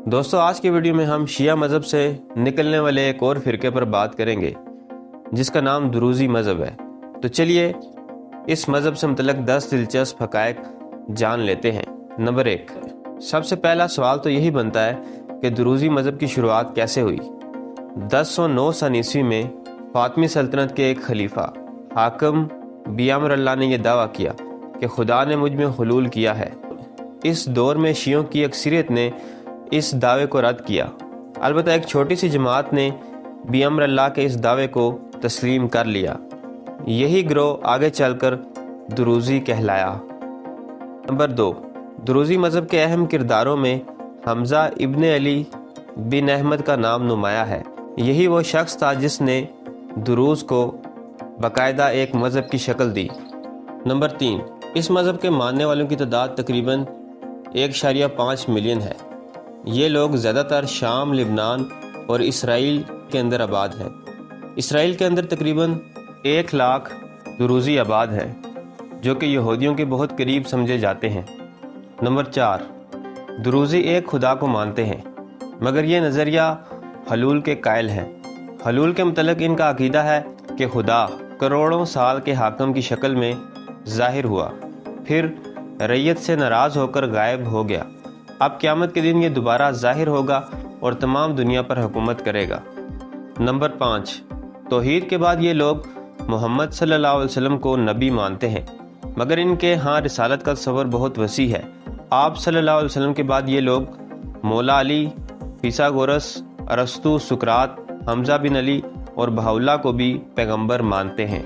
دوستو آج کی ویڈیو میں ہم شیعہ مذہب سے نکلنے والے ایک اور فرقے پر بات کریں گے جس کا نام دروزی مذہب ہے۔ تو چلیے اس مذہب سے متعلق 10 دلچسپ حقائق جان لیتے ہیں۔ نمبر 1، سب سے پہلا سوال تو یہی بنتا ہے کہ دروزی مذہب کی شروعات کیسے ہوئی؟ 1009 عیسوی میں فاطمی سلطنت کے ایک خلیفہ حاکم بیامر اللہ نے یہ دعویٰ کیا کہ خدا نے مجھ میں حلول کیا ہے۔ اس دور میں شیعوں کی اکثریت نے اس دعوے کو رد کیا، البتہ ایک چھوٹی سی جماعت نے بیامر اللہ کے اس دعوے کو تسلیم کر لیا۔ یہی گروہ آگے چل کر دروزی کہلایا۔ نمبر 2، دروزی مذہب کے اہم کرداروں میں حمزہ ابن علی بن احمد کا نام نمایاں ہے۔ یہی وہ شخص تھا جس نے دروز کو باقاعدہ ایک مذہب کی شکل دی۔ نمبر 3، اس مذہب کے ماننے والوں کی تعداد تقریباً 1.5 ملین ہے۔ یہ لوگ زیادہ تر شام، لبنان اور اسرائیل کے اندر آباد ہیں۔ اسرائیل کے اندر تقریباً 1 لاکھ دروزی آباد ہیں جو کہ یہودیوں کے بہت قریب سمجھے جاتے ہیں۔ نمبر 4، دروزی ایک خدا کو مانتے ہیں مگر یہ نظریہ حلول کے قائل ہیں۔ حلول کے متعلق ان کا عقیدہ ہے کہ خدا کروڑوں سال کے حاکم کی شکل میں ظاہر ہوا، پھر ریت سے ناراض ہو کر غائب ہو گیا۔ اب قیامت کے دن یہ دوبارہ ظاہر ہوگا اور تمام دنیا پر حکومت کرے گا۔ نمبر 5، توحید کے بعد یہ لوگ محمد صلی اللہ علیہ وسلم کو نبی مانتے ہیں مگر ان کے ہاں رسالت کا تصور بہت وسیع ہے۔ آپ صلی اللہ علیہ وسلم کے بعد یہ لوگ مولا علی، فیثاغورس، ارسطو، سقراط، حمزہ بن علی اور بہاءاللہ کو بھی پیغمبر مانتے ہیں۔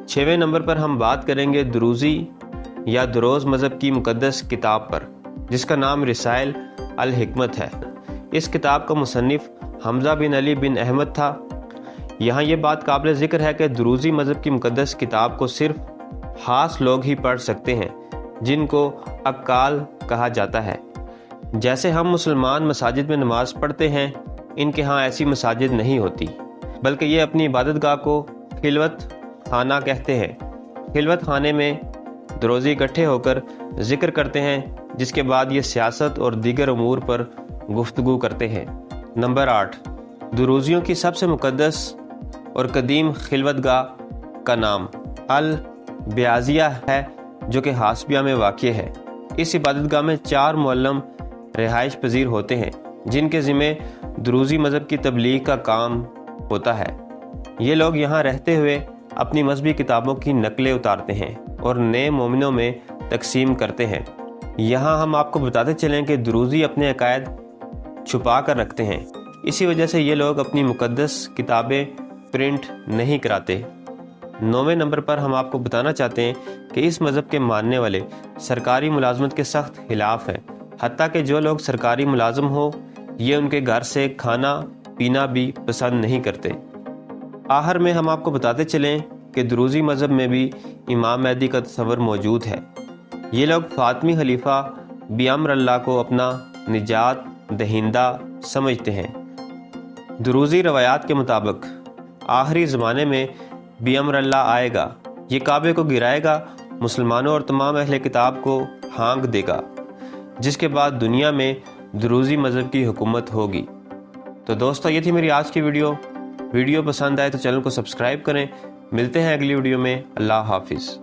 6ویں نمبر پر ہم بات کریں گے دروزی یا دروز مذہب کی مقدس کتاب پر جس کا نام رسائل الحکمت ہے۔ اس کتاب کا مصنف حمزہ بن علی بن احمد تھا۔ یہاں یہ بات قابل ذکر ہے کہ دروزی مذہب کی مقدس کتاب کو صرف خاص لوگ ہی پڑھ سکتے ہیں جن کو عقال کہا جاتا ہے۔ جیسے ہم مسلمان مساجد میں نماز پڑھتے ہیں، ان کے ہاں ایسی مساجد نہیں ہوتی بلکہ یہ اپنی عبادت گاہ کو خلوت خانہ کہتے ہیں۔ خلوت خانے میں دروزی اکٹھے ہو کر ذکر کرتے ہیں جس کے بعد یہ سیاست اور دیگر امور پر گفتگو کرتے ہیں۔ نمبر 8، دروزیوں کی سب سے مقدس اور قدیم خلوت گاہ کا نام البیازیہ ہے جو کہ حاسبیہ میں واقع ہے۔ اس عبادت گاہ میں 4 معلم رہائش پذیر ہوتے ہیں جن کے ذمہ دروزی مذہب کی تبلیغ کا کام ہوتا ہے۔ یہ لوگ یہاں رہتے ہوئے اپنی مذہبی کتابوں کی نقلیں اتارتے ہیں اور نئے مومنوں میں تقسیم کرتے ہیں۔ یہاں ہم آپ کو بتاتے چلیں کہ دروزی اپنے عقائد چھپا کر رکھتے ہیں، اسی وجہ سے یہ لوگ اپنی مقدس کتابیں پرنٹ نہیں کراتے۔ 9ویں نمبر پر ہم آپ کو بتانا چاہتے ہیں کہ اس مذہب کے ماننے والے سرکاری ملازمت کے سخت خلاف ہیں، حتیٰ کہ جو لوگ سرکاری ملازم ہو یہ ان کے گھر سے کھانا پینا بھی پسند نہیں کرتے۔ آخر میں ہم آپ کو بتاتے چلیں کہ دروزی مذہب میں بھی امام مہدی کا تصور موجود ہے۔ یہ لوگ فاطمی خلیفہ بیامر اللہ کو اپنا نجات دہندہ سمجھتے ہیں۔ دروزی روایات کے مطابق آخری زمانے میں بیامر اللہ آئے گا، یہ کعبے کو گرائے گا، مسلمانوں اور تمام اہل کتاب کو ہانک دے گا، جس کے بعد دنیا میں دروزی مذہب کی حکومت ہوگی۔ تو دوستو یہ تھی میری آج کی ویڈیو پسند آئے تو چینل کو سبسکرائب کریں۔ ملتے ہیں اگلی ویڈیو میں۔ اللہ حافظ۔